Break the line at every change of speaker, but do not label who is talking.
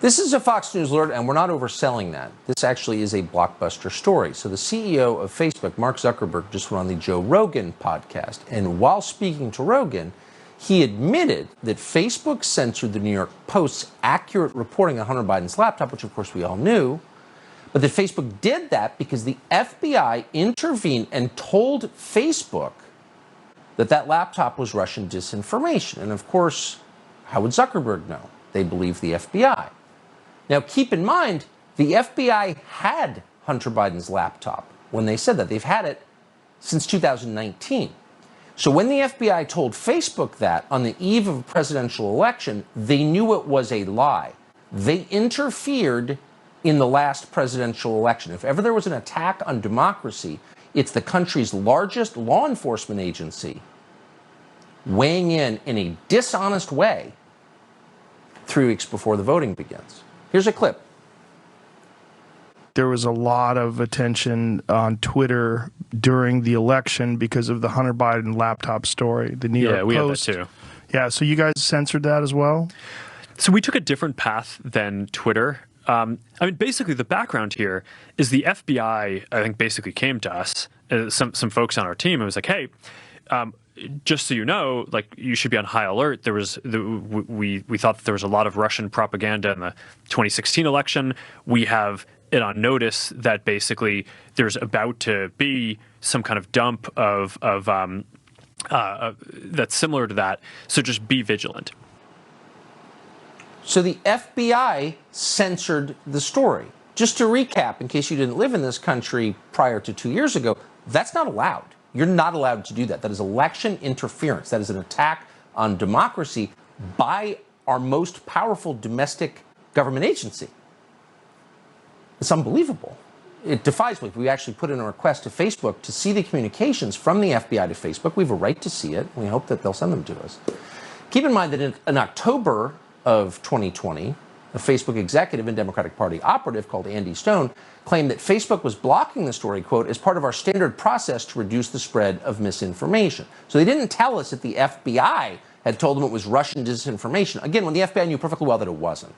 This is a Fox News alert, and we're not overselling that. This actually is a blockbuster story. So the CEO of Facebook, Mark Zuckerberg, just went on the Joe Rogan podcast. And while speaking to Rogan, he admitted that Facebook censored the New York Post's accurate reporting on Hunter Biden's laptop, which of course we all knew, but that Facebook did that because the FBI intervened and told Facebook that that laptop was Russian disinformation. And of course, how would Zuckerberg know? They believe the FBI. Now, keep in mind, the FBI had Hunter Biden's laptop when they said that. They've had it since 2019. So when the FBI told Facebook that on the eve of a presidential election, they knew it was a lie. They interfered in the last presidential election. If ever there was an attack on democracy, it's the country's largest law enforcement agency weighing in a dishonest way 3 weeks before the voting begins. Here's a clip.
There was a lot of attention on Twitter during the election because of the Hunter Biden laptop story. The New York Post.
Yeah, we had that too.
Yeah, so you guys censored that as well?
So we took a different path than Twitter. I mean, basically, the background here is the FBI, I think, basically came to us, some folks on our team, and was like, hey, just so you know, like, you should be on high alert. There was we thought that there was a lot of Russian propaganda in the 2016 election. We have it on notice that basically there's about to be some kind of dump of that's similar to that. So just be vigilant.
So the FBI censored the story. Just to recap, in case you didn't live in this country prior to 2 years ago, that's not allowed. You're not allowed to do that. That is election interference. That is an attack on democracy by our most powerful domestic government agency. It's unbelievable. It defies belief. We actually put in a request to Facebook to see the communications from the FBI to Facebook. We have a right to see it. We hope that they'll send them to us. Keep in mind that in October of 2020, a Facebook executive and Democratic Party operative called Andy Stone claimed that Facebook was blocking the story, quote, as part of our standard process to reduce the spread of misinformation. So they didn't tell us that the FBI had told them it was Russian disinformation. Again, when the FBI knew perfectly well that it wasn't.